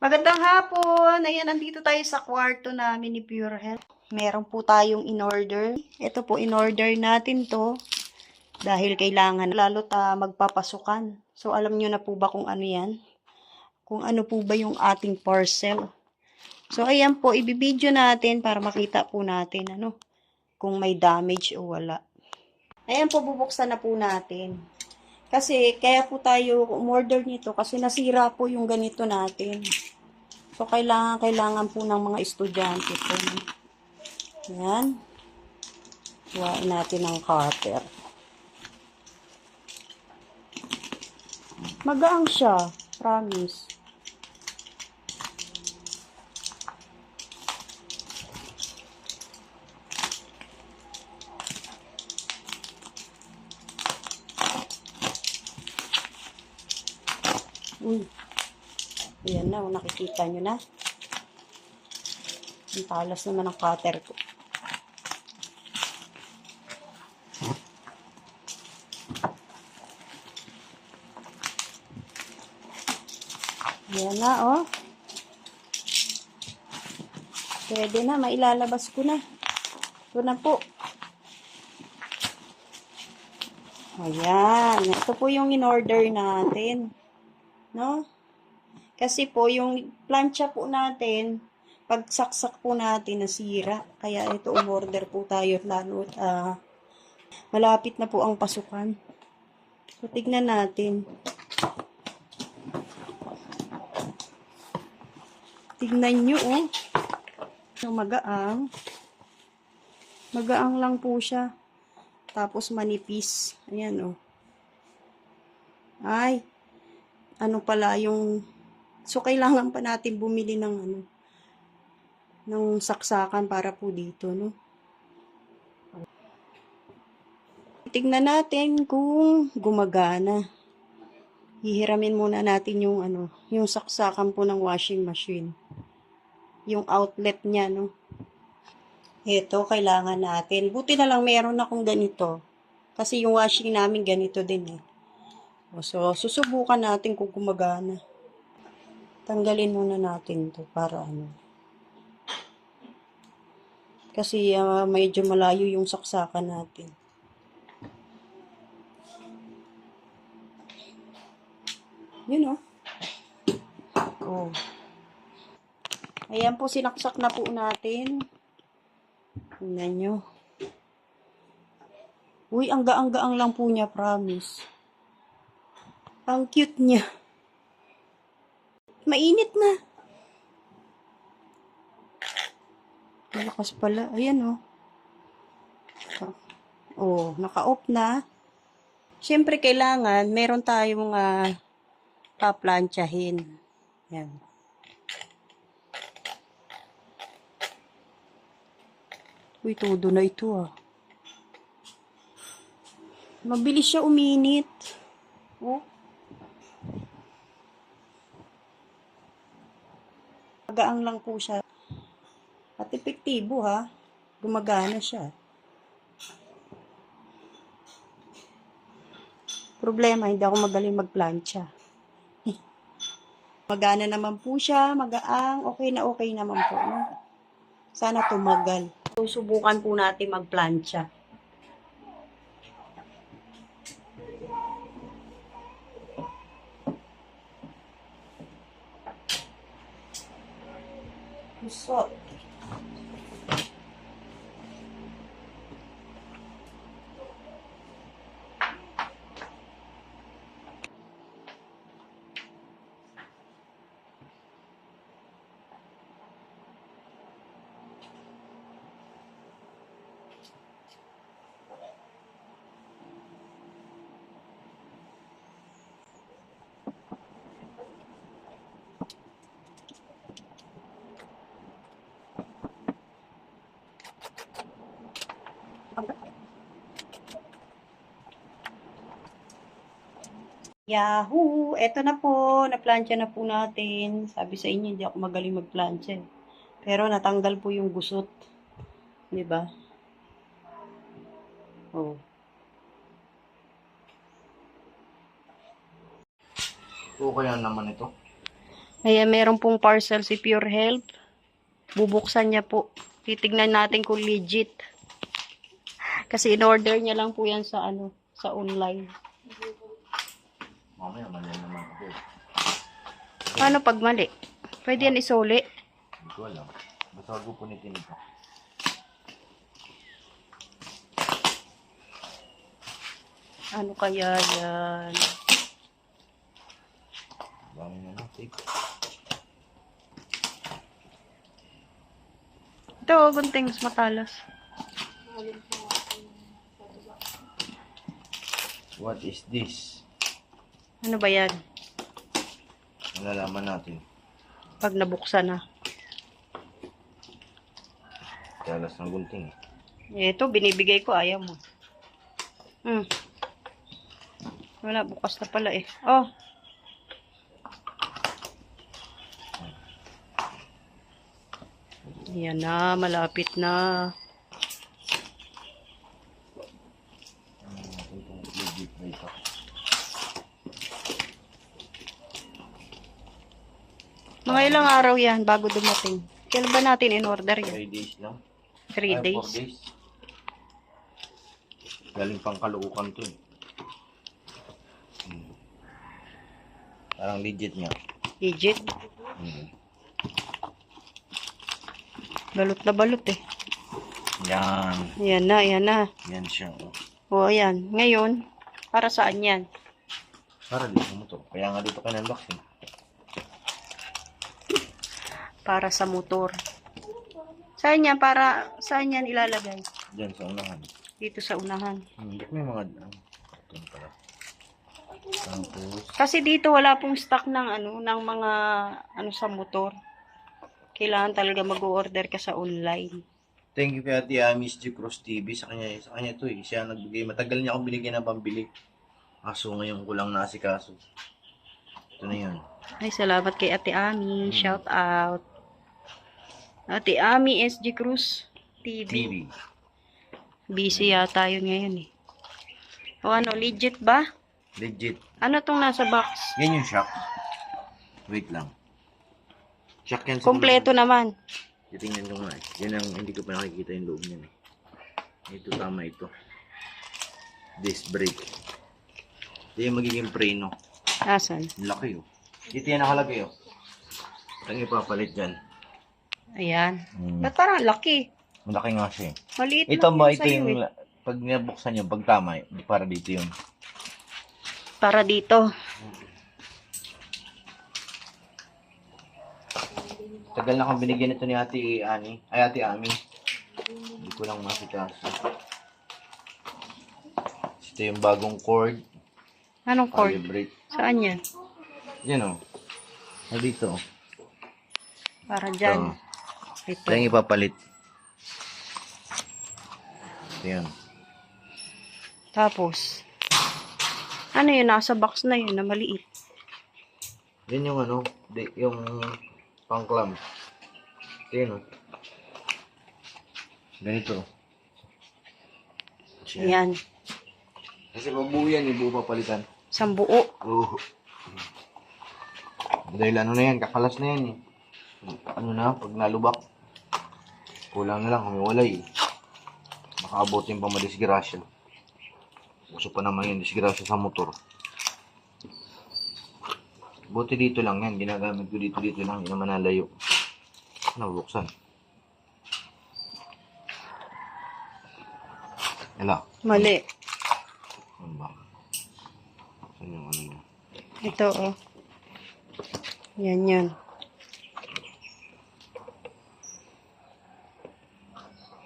Magandang hapon. Ayan, nandito tayo sa kwarto namin ni Pure Health. Meron po tayong in-order. Ito po, in-order natin to dahil kailangan lalo't magpapasukan. So, alam nyo na po ba kung ano yan? Kung ano po ba yung ating parcel. So, ayan po, ibibideo natin para makita po natin kung may damage o wala. Ayan po, bubuksan na po natin. Kasi, kaya po tayo umorder nito kasi nasira po yung ganito natin. So, kailangan po ng mga estudyante po. Ayan. Kuhain natin ng cutter. Magaang siya. Promise. Uy. Ayan na. Nakikita nyo na. Ang talas naman ng cutter ko. Ayan na, oh. Pwede na. Mailalabas ko na. Ito na po. Ayan. Ito po yung in-order natin. No? Kasi po, yung plancha po natin, pagsaksak po natin, nasira. Kaya ito, umorder po tayo. Lalo, malapit na po ang pasukan. So, tignan natin. Tignan nyo, oh. So, magaang. Magaang lang po siya. Tapos, manipis. Ayan, oh. Ay, ano pala yung... So, kailangan pa natin bumili ng ng saksakan para po dito, no? Tignan natin kung gumagana. Hihiramin muna natin yung yung saksakan po ng washing machine. Yung outlet niya, no? Ito, kailangan natin. Buti na lang meron akong ganito. Kasi yung washing namin ganito din eh. So, susubukan natin kung gumagana. Tanggalin muna natin to para Kasi medyo malayo yung saksakan natin. Yun oh. Oh. Ayan po, sinaksak na po natin. Tingnan nyo. Uy, ang gaang-gaang lang po niya, promise. Ang cute niya. Mainit na. Malakas pala. Ayan oh. Oh, naka-off na. Siyempre, kailangan meron tayong paplantsahin. Yan. Uy, todo na ito ah. Mabilis siya uminit. Oh. Magaang lang po siya. At epektibo ha. Gumagana siya. Problema, hindi ako magaling magplantsa. Magana naman po siya, magaang, okay naman po. No? Sana tumagal. Susubukan po natin magplantsa. So, Yahoo! Eto na po, naplantsa na po natin. Sabi sa inyo, hindi ako magaling magplantsa. Pero natanggal po yung gusot. 'Di ba? Oh. Okay lang naman ito. Ayan, meron pong parcel si Pure Health. Bubuksan niya po. Titignan natin kung legit. Kasi in-order niya lang po yan sa sa online. Mamaya, mali naman ako. Paano pag mali? Pwede yan isuli. Hindi ko alam. Basta wag ko punitin ito. Ano kaya yan? Dami na lang. Take. Ito, gunting, mas matalas. What is this? Ano ba yan? Malalaman natin. Pag nabuksan na. Talas ng gunting. Ito, binibigay ko. Ayaw mo. Wala, bukas na pala eh. Oh. Yan na, malapit na. Legit na ito. Mga ilang araw yan bago dumating. Kailan ba natin in-order yan? 3 days lang. 3 Ay, days. 4 days. Galing pang Caloocan to eh. Parang legit nga. Legit. Balot na balot eh. Yan. Yan na, yan na. Yan siya. O, yan. Ngayon, para saan yan? Para dito mo to. Kaya nga dito ka unboxing. Para sa motor. Saan yan? Saan yan ilalagay? Diyan sa unahan. Dito sa unahan. Ba't may mga karton pala? Tapos, Kasi dito wala pong stock ng ng mga sa motor. Kailangan talaga mag-order ka sa online. thank you kay Ate Miss G Cross TV. Sa kanya to eh. Siya nagbigay. Matagal niya akong binigyan ng pambili. Aso ngayon ko lang naasikaso. Ito na yun. Ay, salamat kay Ate Ami. Shout out. Ate Ami SG Cruz TV. TV. Busy yata yun ngayon eh. O ano, legit ba? Legit. Ano tong nasa box? Yan yung shock. Wait lang. Shock yan sa Kompleto naman. titingnan ko nga eh. Yan ang hindi ko pa nakikita yung loob niyan eh. Ito tama ito. Disc brake. Ito yung magiging preno. Asan? Ang laki oh. Dito yan nakalagay oh. Ang ipapalit dyan. Ayan. Ba't parang laki? Malaki nga siya eh. Maliit Ito lang ba yun ito sa'yo yung eh. pag nabuksan yung pag tama para dito yun. Para dito. Tagal na kang binigyan ito ni Ate Ani. Ay Ate Ami. Hindi ko lang masikaso. Ito yung bagong cord. Anong cord? Calibrate. Saan yan? Yan oh. Ay dito oh. Para dyan. Ito. Ito yung ipapalit. Ito yun. Tapos, ano yun? Nasa box na yun na maliit. Yan yung ano, yung pang-clamp. Ito yun oh. Ganito. Ayan. Kasi mabuo yan, ibuo papalitan. Isang buo. Oo. Dahil ano na yan, kakalas na yan eh. Ano na, pag nalubak, kulang na lang, humiwalay eh. Makaabot yung pamadisgrasya. Uso pa naman yung disgrasya sa motor. Buti dito lang yan, ginagamit ko dito lang, hindi naman nalayo. Nabuksan. Hala. Mali. Ano ba? Saan yung ano yun? Ito oh. Yan yan.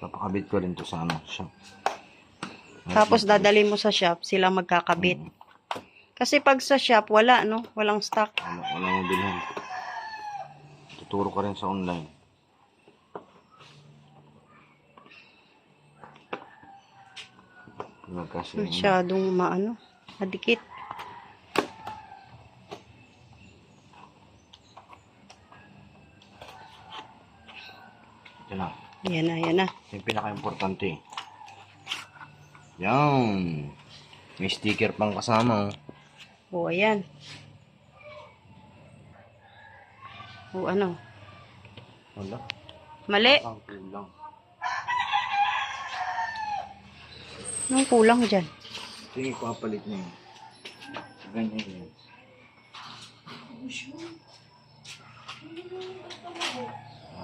Napakabit ko rin to sa ano, shop. Tapos dadali mo sa shop, sila magkakabit. Kasi pag sa shop, wala no? Walang stock. Wala mo bilhan. Tuturo ka rin sa online. Kasi Masyadong madikit. ito na. Yan na, yan na. Yung pinaka-importante. Yan. May sticker pang kasama. O, ayan. O ano? Wala. Mali. Ang kulang. Anong kulang dyan? Sige, papalit na yun. Ganyan yun.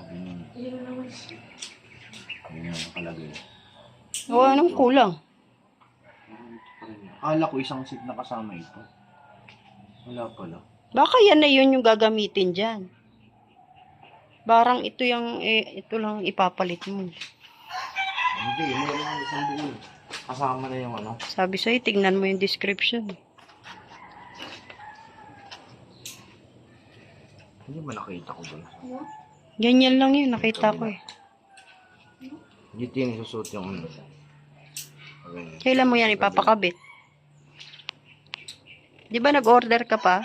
Ganyan. Ganyan nakalagay. O anong kulang? Akala ko isang seat na kasama ito. Wala pala. Baka yan na yun yung gagamitin dyan. Barang ito yung, ito lang ipapalit mo. Hindi, meron ng isang buo. Kasama na yung ano. Sabi sa'yo, tignan mo yung description. Hindi ba nakita ko ba? Ganyan lang yun, nakita ko eh. Hindi din isusuot yung ano. Okay. Kailan mo yan ipapakabit? Di ba nag-order ka pa?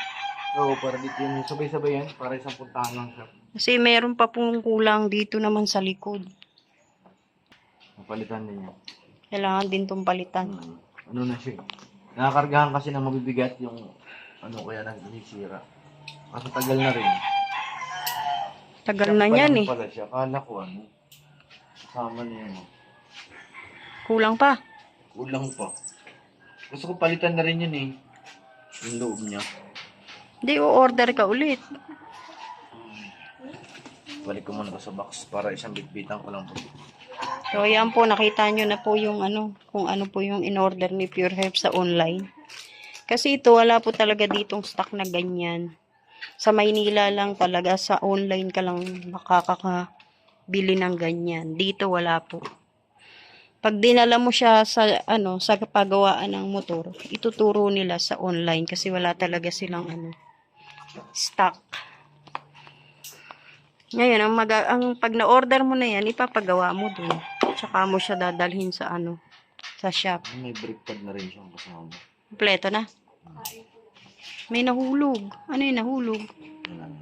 Oo, para dito yun. Sabay-sabay yan. Para isang puntahan lang siya. Kasi meron pa pong kulang dito naman sa likod. Napalitan din yan. Kailangan din tong palitan. Ano na siya. Nakakargahan kasi na mabibigat yung ano kaya nasisira. Kasi tagal na rin. Tagal na yan eh. Pala siya. Kala ko ano. Kasama na yan. Kulang pa. Kulang pa. Gusto ko palitan na rin yun eh. Yung loob niya. Hindi, o-order ka ulit. Balik ko muna sa box para isang bitbitan ko lang po. So, ayan po, nakita nyo na po yung ano, kung ano po yung in-order ni Pure Health sa online. Kasi ito, wala po talaga ditong stock na ganyan. Sa Maynila lang talaga, sa online ka lang makakabili ng ganyan. Dito, wala po. Pag dinala mo siya sa, ano, sa pagawaan ng motor, ituturo nila sa online kasi wala talaga silang, ano, stock. Ngayon, ang pag na-order mo na yan, ipapagawa mo dun. Tsaka mo siya dadalhin sa ano, sa shop. May brake pad na rin siyang kasama. Kompleto na. May nahulog. Ano yung nahulog? Wala na.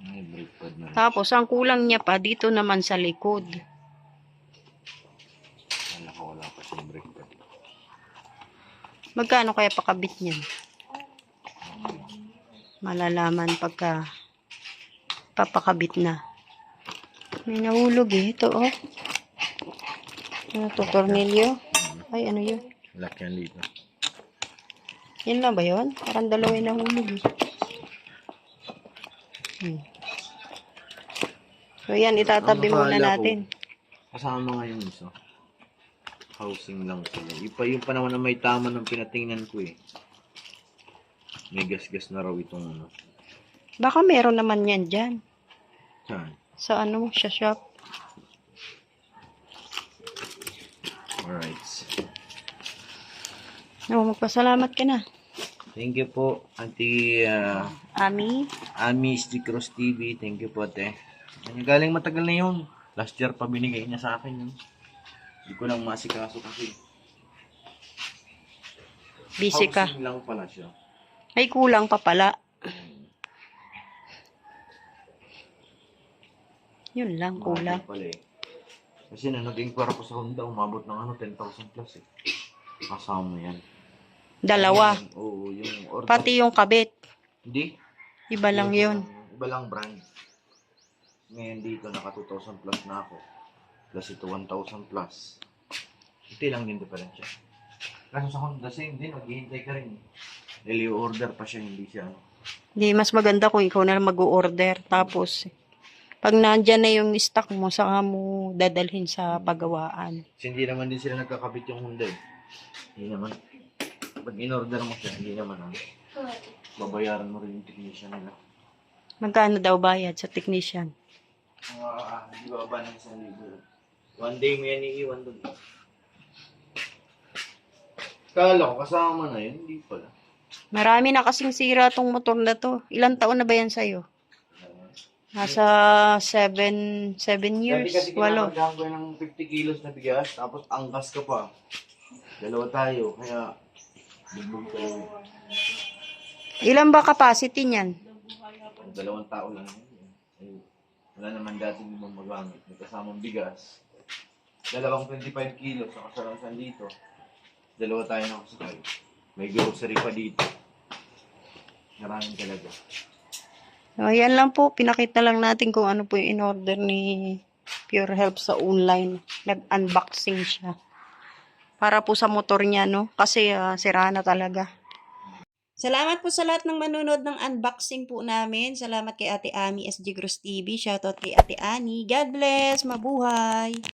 May brake pad na rin. Tapos, ang kulang niya pa, dito naman sa likod. Wala pa siyang brake pad. Magkano kaya pakabit niyan? Malalaman pagka papakabit na. May nahulog eh. Ito oh. Ano to, tornilyo? Ay, ano yun? Lock yan dito. Yan lang ba yun? Parang dalawa yung nahulog eh. So yan, itatabi muna natin. Kasama nga yung isa. Housing lang sila. Yung panahon na may tama ng pinatingnan ko eh. May gas-gas na raw itong ano. Baka meron naman yan dyan. Saan? Sa ano, sa shop. Alright. No, magpasalamat ka na. Thank you po, Auntie Ami. Ami Cross TV. Thank you po, ate. Galing matagal na yun. Last year pa binigay niya sa akin yun. Hindi ko lang masikaso kasi. Busy ka. Housing lang pala siya. Ay, kulang pa pala. Yun lang, kulang. Pala eh. Kasi na nag-inquire ko sa Honda, umabot ng ano, 10,000 plus eh. Kasama yan. Dalawa. Oo, yung order. Pati yung kabit. Hindi. Iba lang yun. Iba lang brand. Ngayon dito, naka 2,000 plus na ako. Plus ito, 1,000 plus. Hindi lang din diferensya. Kaso sa Honda, same din. Maghihintay ka rin. Dahil order pa siya, hindi siya. Hindi, mas maganda kung ikaw na mag-order. Tapos, pag nandyan na yung stock mo, saka mo dadalhin sa pagawaan. Kasi hindi naman din sila nagkakabit yung Honda eh. Hindi naman. Pag in-order mo siya, hindi naman babayaran mo rin yung technician nila. Magkano daw bayad sa technician? Hindi ba ba ng 1,000? One day mo yan iiwan doon. Kala ko kasama na yun, hindi pala. Marami na kasing sira tong motor na to. Ilang taon na ba yan sa'yo? Nasa 7 years, Dati kasi 8. kinakargahan ko ng 50 kilos na bigas, tapos angkas ka pa. Dalawa tayo, kaya bugbog ka lang. Ilan ba capacity niyan? 2 tao lang yun. Ay, wala naman dati hindi mo magamit. May kasamang bigas. 25 kilos, nakasarasan dito. 2 tayo nakasakay. May grocery pa dito. Maraming talaga. Ayan lang po, pinakita lang natin kung ano po yung in-order ni Pure Health sa online. Nag-unboxing siya. Para po sa motor niya, no? Kasi sira na talaga. Salamat po sa lahat ng manunod ng unboxing po namin. Salamat kay Ate Ami SG Gross TV. Shoutout kay Ate Ani. God bless. Mabuhay.